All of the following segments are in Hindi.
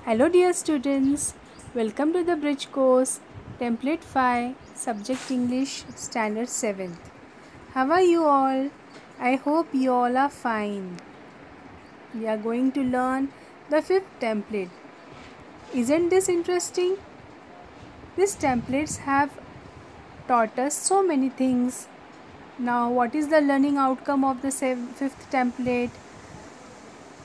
Hello dear students, welcome to the Bridge course, Template 5, Subject English, Standard 7th. How are you all? I hope you all are fine. We are going to learn the 5th template. Isn't this interesting? These templates have taught us so many things. Now what is the learning outcome of the 5th template?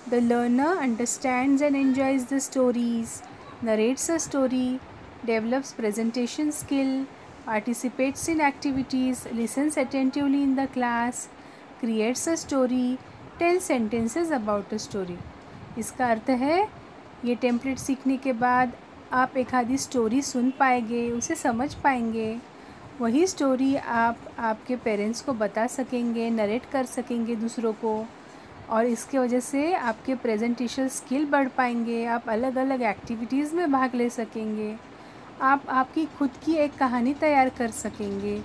The learner understands and enjoys the stories, narrates a story, develops presentation skill, participates in activities, listens attentively in the class, creates a story, tells sentences about a story. इसका अर्थ है ये टेम्पलेट सीखने के बाद आप एक आधी स्टोरी सुन पाएंगे, उसे समझ पाएंगे. वही स्टोरी आप आपके पेरेंट्स को बता सकेंगे, नरेट कर सकेंगे दूसरों को, और इसके वजह से आपके प्रेजेंटेशन स्किल बढ़ पाएंगे. आप अलग अलग एक्टिविटीज़ में भाग ले सकेंगे. आप आपकी खुद की एक कहानी तैयार कर सकेंगे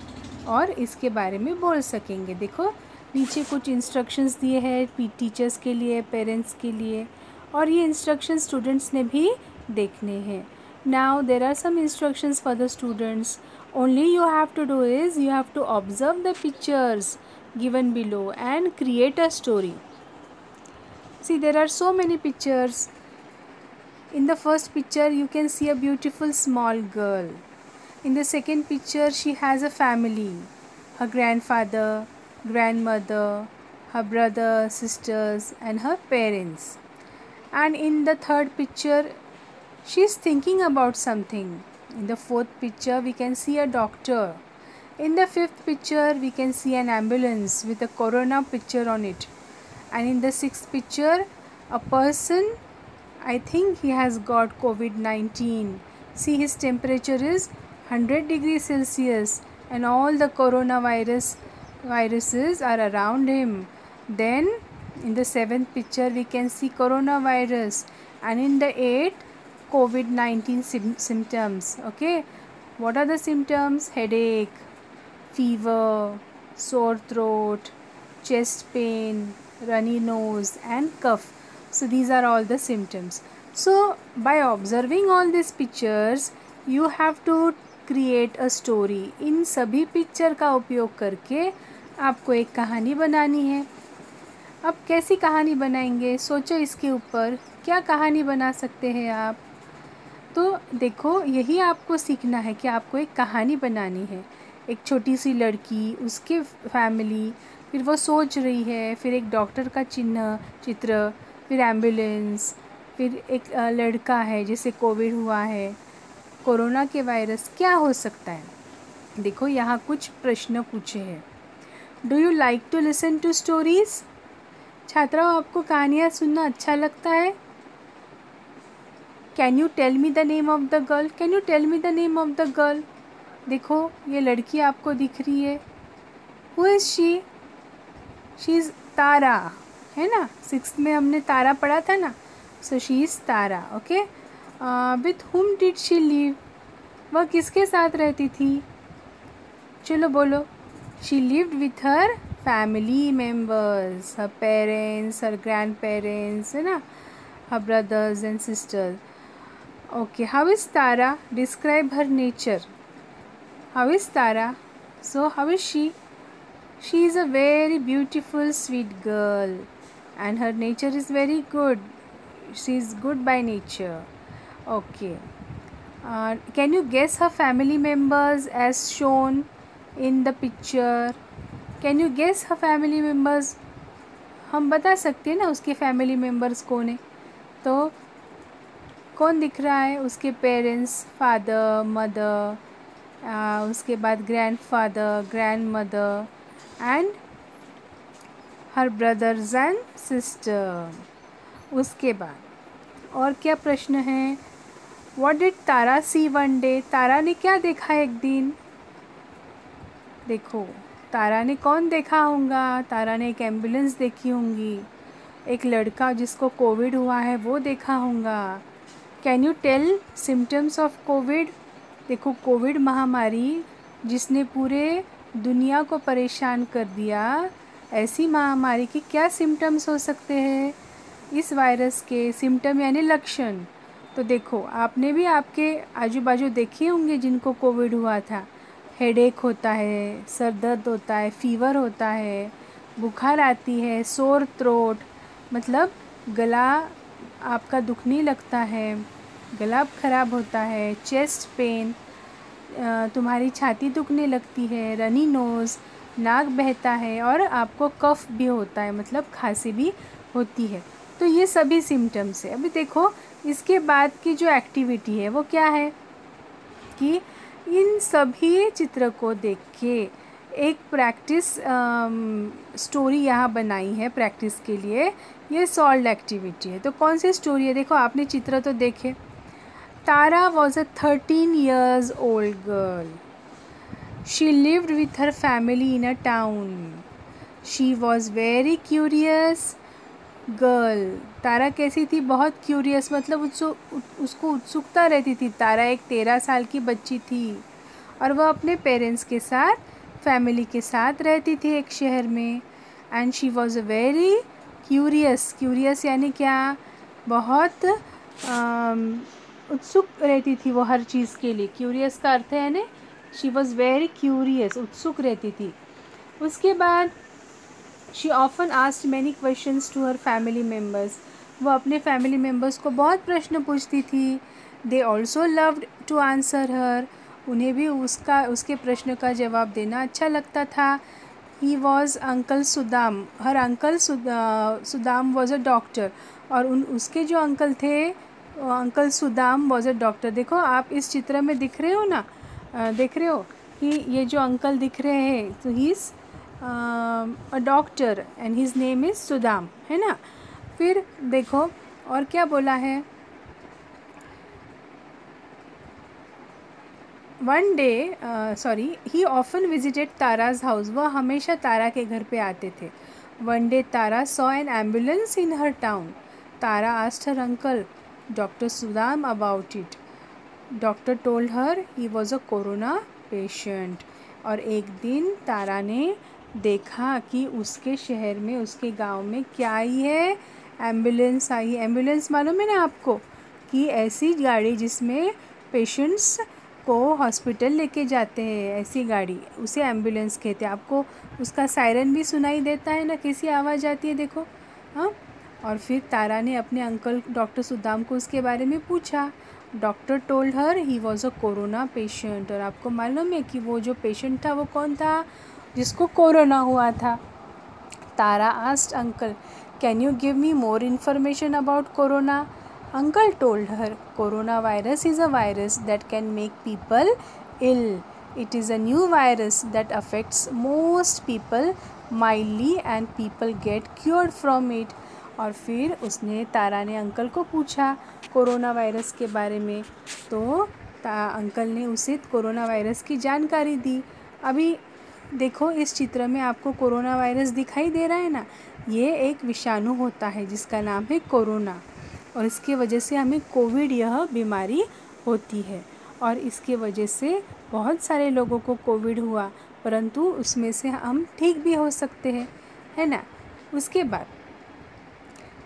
और इसके बारे में बोल सकेंगे. देखो नीचे कुछ इंस्ट्रक्शंस दिए हैं टीचर्स के लिए, पेरेंट्स के लिए, और ये इंस्ट्रक्शंस स्टूडेंट्स ने भी देखने हैं. Now there are some instructions for the students. Only you have to do is you have to observe the pictures given below and create a story. See, there are so many pictures. In the first picture you can see a beautiful small girl. In the second picture she has a family, her grandfather, grandmother, her brother, sisters and her parents. And in the third picture she is thinking about something. In the fourth picture we can see a doctor. In the fifth picture we can see an ambulance with a corona picture on it. And in the sixth picture a person, I think he has got COVID-19. See, his temperature is 100 degrees Celsius and all the viruses are around him. Then in the seventh picture we can see coronavirus, and in the eighth COVID-19 symptoms. Okay, what are the symptoms? Headache, fever, sore throat, chest pain, runny nose and cough. So these are all the symptoms. So by observing all these pictures you have to create a story. इन सभी पिक्चर का उपयोग करके आपको एक कहानी बनानी है. अब कैसी कहानी बनाएंगे, सोचो इसके ऊपर. क्या कहानी बना सकते हैं आप? तो देखो यही आपको सीखना है कि आपको एक कहानी बनानी है. एक छोटी सी लड़की, उसके फैमिली, फिर वो सोच रही है, फिर एक डॉक्टर का चित्र, फिर एम्बुलेंस, फिर एक लड़का है जिसे कोविड हुआ है, कोरोना के वायरस. क्या हो सकता है? देखो यहाँ कुछ प्रश्न पूछे हैं. Do you like to listen to stories? छात्राओं, आपको कहानियाँ सुनना अच्छा लगता है? Can you tell me the name of the girl? Can you tell me the name of the girl? देखो ये लड़की आपको दिख रही है. Who is she? She is Tara, है ना. 6th में हमने तारा पढ़ा था ना. So she is Tara. Okay. With whom did she live? वह किसके साथ रहती थी? चलो बोलो. She lived with her family members, her parents, her grand parents, है ना, her brothers and sisters. Okay. How is Tara? Describe her nature. How is Tara? So how is she? She is a very beautiful sweet girl and her nature is very good. She is good by nature. Okay. Can you guess her family members as shown in the picture? Can you guess her family members? हम बता सकते हैं ना उसके फैमिली मेम्बर्स कौन है. तो कौन दिख रहा है? उसके पेरेंट्स, फादर, मदर, उसके बाद grandfather, grand mother and her brothers and sister. उसके बाद और क्या प्रश्न है? What did Tara see one day? तारा ने क्या देखा एक दिन? देखो तारा ने कौन देखा होगा? तारा ने एक एम्बुलेंस देखी होंगी, एक लड़का जिसको कोविड हुआ है वो देखा होगा. Can you tell symptoms of COVID? देखो कोविड महामारी जिसने पूरे दुनिया को परेशान कर दिया, ऐसी महामारी के क्या सिम्टम्स हो सकते हैं? इस वायरस के सिम्टम यानी लक्षण. तो देखो, आपने भी आपके आजू बाजू देखे होंगे जिनको कोविड हुआ था। हेडेक होता है, सर दर्द होता है, फीवर होता है, बुखार आती है, सोर थ्रोट, मतलब गला आपका दुखने लगता है, गला ख़राब होता है, चेस्ट पेन, तुम्हारी छाती दुखने लगती है, रनी नोज़, नाक बहता है और आपको कफ भी होता है, मतलब खांसी भी होती है। तो ये सभी सिम्टम्स है। अभी देखो, इसके बाद की जो एक्टिविटी है वो क्या है कि इन सभी चित्र को देख के एक प्रैक्टिस स्टोरी यहाँ बनाई है प्रैक्टिस के लिए। ये सॉल्व्ड एक्टिविटी है। तो कौन सी स्टोरी है? देखो, आपने चित्र तो देखे। तारा was a 13 years old girl. She lived with her family in a town. She was very curious girl. Tara कैसी थी? बहुत क्यूरियस, मतलब उसको उत्सुकता रहती थी। तारा एक 13 साल की बच्ची थी और वह अपने पेरेंट्स के साथ, फैमिली के साथ रहती थी एक शहर में। And she was very curious. Curious यानी क्या? बहुत उत्सुक रहती थी वो हर चीज़ के लिए। क्यूरियस का अर्थ है ना, शी वॉज वेरी क्यूरियस, उत्सुक रहती थी। उसके बाद she often asked many questions to her family members. वो अपने फैमिली मेम्बर्स को बहुत प्रश्न पूछती थी। They also loved to answer her. उन्हें भी उसके प्रश्न का जवाब देना अच्छा लगता था। He was uncle Sudam. Her uncle Sudam was a doctor. और उसके जो अंकल थे, uncle Sudam was a doctor. देखो, आप इस चित्र में दिख रहे हो ना, देख रहे हो कि ये जो अंकल दिख रहे हैं, तो he is a doctor and his name is Sudam, है ना। फिर देखो और क्या बोला है। One day he often visited Tara's house. वह हमेशा तारा के घर पे आते थे। One day Tara saw an ambulance in her town. Tara asked her uncle doctor Sudam about it. Doctor told her he was a corona patient. और एक दिन तारा ने देखा कि उसके शहर में, उसके गांव में क्या आई है? एम्बुलेंस आई। एम्बुलेंस मालूम है ना आपको, कि ऐसी गाड़ी जिसमें पेशेंट्स को हॉस्पिटल लेके जाते हैं, ऐसी गाड़ी, उसे एम्बुलेंस कहते हैं। आपको उसका सायरन भी सुनाई देता है ना, कैसी आवाज़ आती है, देखो। हाँ। और फिर तारा ने अपने अंकल डॉक्टर सुदाम को उसके बारे में पूछा। Doctor told her he was a corona patient. और आपको मालूम है कि वो जो पेशेंट था वो कौन था? जिसको कोरोना हुआ था। Tara asked uncle can you give me more information about corona? Uncle told her, coronavirus is a virus that can make people ill. It is a new virus that affects most people mildly and people get cured from it. और फिर उसने, तारा ने अंकल को पूछा कोरोना वायरस के बारे में। तो अंकल ने उसे कोरोना वायरस की जानकारी दी। अभी देखो, इस चित्र में आपको कोरोना वायरस दिखाई दे रहा है ना। ये एक विषाणु होता है जिसका नाम है कोरोना, और इसके वजह से हमें कोविड यह बीमारी होती है। और इसके वजह से बहुत सारे लोगों को कोविड हुआ, परंतु उसमें से हम ठीक भी हो सकते हैं, है ना। उसके बाद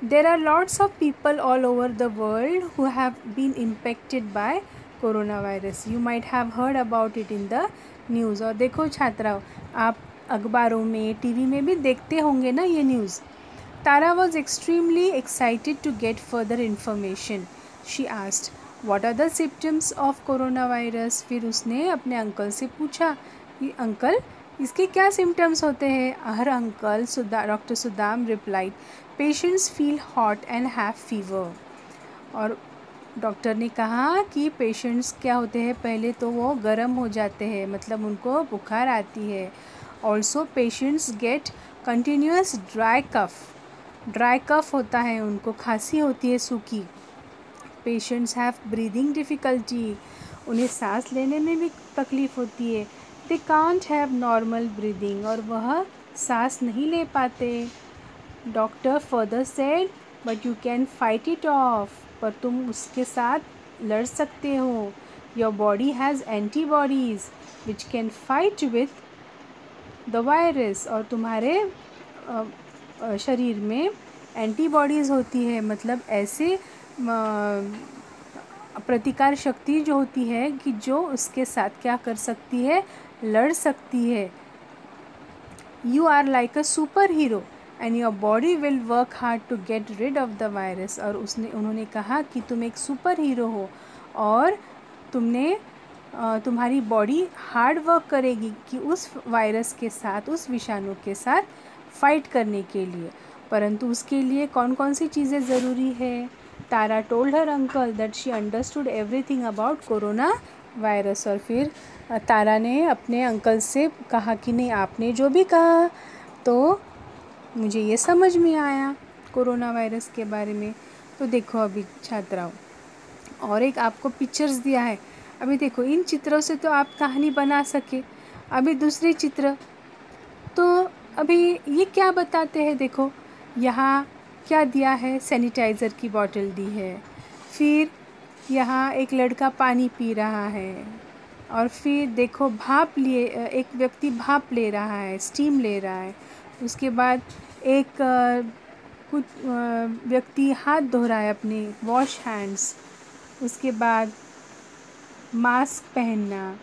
there are lots of people all over the world who have been impacted by corona virus. You might have heard about it in the news. और देखो छात्राओं, आप अखबारों में, टीवी में भी देखते होंगे ना ये news. Tara was extremely excited to get further information. She asked, "What are the symptoms of coronavirus?" फिर उसने अपने अंकल से पूछा कि अंकल, इसके क्या सिम्टम्स होते हैं? हर uncle doctor Sudam replied, patients feel hot and have fever. और डॉक्टर ने कहा कि पेशेंट्स क्या होते हैं? पहले तो वो गर्म हो जाते हैं, मतलब उनको बुखार आती है। Also patients get continuous dry cough. Dry cough होता है, उनको खांसी होती है सूखी। Patients have breathing difficulty. उन्हें सांस लेने में भी तकलीफ़ होती है। They can't have normal breathing. और वह सांस नहीं ले पाते। Doctor further said, but you can fight it off. पर तुम उसके साथ लड़ सकते हो। Your body has antibodies which can fight with the virus. और तुम्हारे शरीर में एंटीबॉडीज़ होती है, मतलब ऐसे प्रतिकार शक्ति जो होती है कि जो उसके साथ क्या कर सकती है, लड़ सकती है। You are like a super hero and your body will work hard to get rid of the virus. और उन्होंने कहा कि तुम एक सुपर हीरो हो और तुम्हारी बॉडी हार्ड वर्क करेगी कि उस वायरस के साथ, उस विषाणु के साथ फाइट करने के लिए। परंतु उसके लिए कौन कौन सी चीज़ें ज़रूरी है? Tara told her uncle that she understood everything about corona virus. और फिर तारा ने अपने अंकल से कहा कि नहीं, आपने जो भी कहा तो मुझे ये समझ में आया कोरोना वायरस के बारे में। तो देखो अभी छात्राओं, और एक आपको पिक्चर्स दिया है। अभी देखो, इन चित्रों से तो आप कहानी बना सके। अभी दूसरे चित्र, तो अभी ये क्या बताते हैं? देखो यहाँ क्या दिया है, सैनिटाइज़र की बोतल दी है, फिर यहाँ एक लड़का पानी पी रहा है, और फिर देखो एक व्यक्ति भाप ले रहा है, स्टीम ले रहा है। उसके बाद एक कुछ व्यक्ति हाथ धो रहा है अपने, वॉश हैंड्स। उसके बाद मास्क पहनना,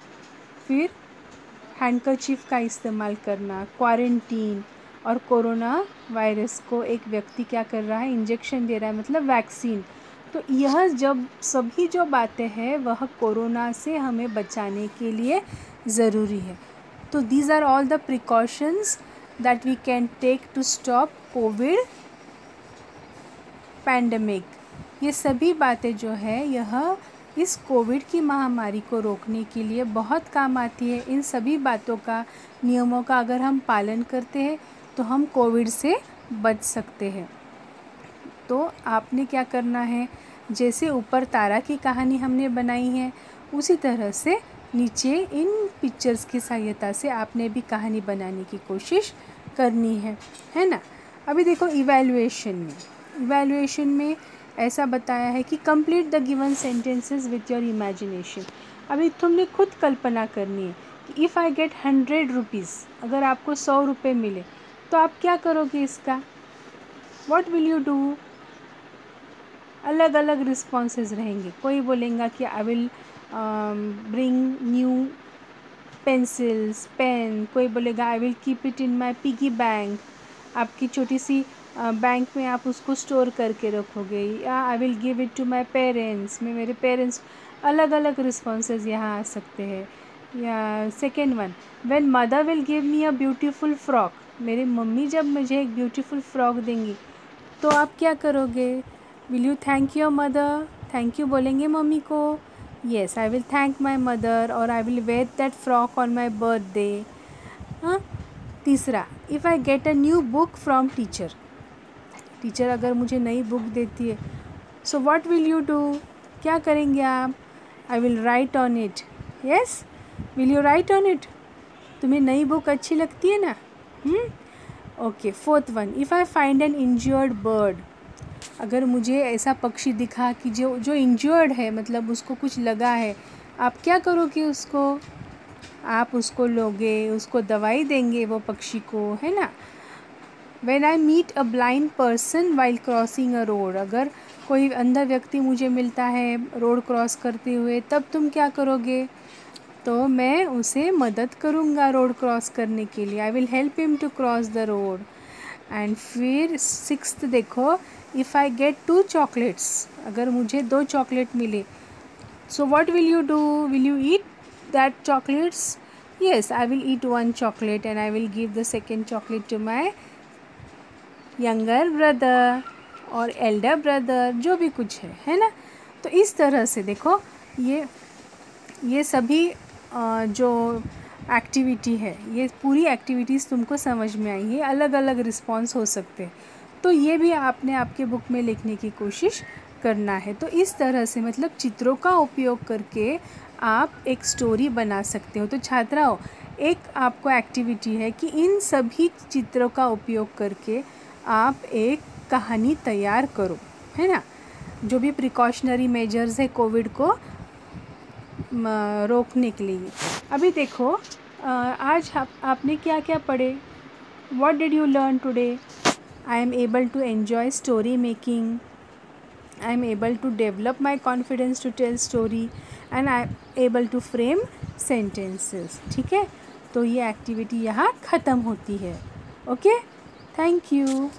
फिर हैंडकरचीफ का इस्तेमाल करना, क्वारंटीन, और कोरोना वायरस को एक व्यक्ति क्या कर रहा है, इंजेक्शन दे रहा है, मतलब वैक्सीन। तो यह जब सभी जो बातें हैं वह कोरोना से हमें बचाने के लिए ज़रूरी है। तो these are all the precautions that we can take to stop COVID pandemic. ये सभी बातें जो है यह इस कोविड की महामारी को रोकने के लिए बहुत काम आती है। इन सभी बातों का, नियमों का अगर हम पालन करते हैं तो हम कोविड से बच सकते हैं। तो आपने क्या करना है, जैसे ऊपर तारा की कहानी हमने बनाई है उसी तरह से नीचे इन पिक्चर्स की सहायता से आपने भी कहानी बनाने की कोशिश करनी है ना। अभी देखो इवैल्यूएशन में ऐसा बताया है कि complete the given sentences with your imagination. अभी तुमने खुद कल्पना करनी है कि इफ़ आई गेट 100 रुपीज़, अगर आपको 100 रुपये मिले तो आप क्या करोगे इसका? What will you do? अलग अलग रिस्पॉन्सेज रहेंगे। कोई बोलेगा कि I will bring new pencils, pen. कोई बोलेगा I will keep it in my piggy bank, आपकी छोटी सी बैंक में आप उसको स्टोर करके रखोगे। या I will give it to my parents, मैं मेरे पेरेंट्स। अलग अलग रिस्पॉन्सेज यहाँ आ सकते हैं। या second one, when mother will give me a beautiful frock, मेरी मम्मी जब मुझे एक ब्यूटीफुल फ्रॉक देंगी तो आप क्या करोगे? Will you thank your mother? Thank you बोलेंगे मम्मी को। Yes, I will thank my mother और I will wear that frock on my birthday. हाँ। तीसरा, if I get a new book from teacher, teacher अगर मुझे नई बुक देती है, so what will you do? क्या करेंगे आप? I will write on it. Yes, will you write on it? तुम्हें नई बुक अच्छी लगती है ना? Okay. Fourth one, if I find an injured bird, अगर मुझे ऐसा पक्षी दिखा कि जो इंज्योर्ड है, मतलब उसको कुछ लगा है, आप क्या करोगे उसको? आप उसको लोगे, उसको दवाई देंगे वो पक्षी को, है ना। When I meet a blind person while crossing a road, अगर कोई अंधा व्यक्ति मुझे मिलता है रोड क्रॉस करते हुए, तब तुम क्या करोगे? तो मैं उसे मदद करूँगा रोड क्रॉस करने के लिए। I will help him to cross the road. And फिर सिक्स्थ देखो, इफ़ आई गेट 2 चॉकलेट्स, अगर मुझे 2 चॉकलेट मिले, so what will you do? Will you eat that chocolates? Yes, I will eat 1 chocolate and I will give the second chocolate to my younger brother और एल्डर ब्रदर, जो भी कुछ है ना। तो इस तरह से देखो, ये सभी जो एक्टिविटी है, ये पूरी एक्टिविटीज़ तुमको समझ में आई है। अलग अलग रिस्पॉन्स हो सकते हैं, तो ये भी आपने आपके बुक में लिखने की कोशिश करना है। तो इस तरह से, मतलब चित्रों का उपयोग करके आप एक स्टोरी बना सकते हो। तो छात्राओं, एक आपको एक्टिविटी है कि इन सभी चित्रों का उपयोग करके आप एक कहानी तैयार करो, है ना। जो भी प्रिकॉशनरी मेजर्स है कोविड को रोकने के लिए। अभी देखो, आज आपने क्या क्या पढ़े? What did you learn today? I am able to enjoy story making, I am able to develop my confidence to tell story and I am able to frame sentences. ठीक है, तो ये एक्टिविटी यहाँ ख़त्म होती है। Okay, thank you.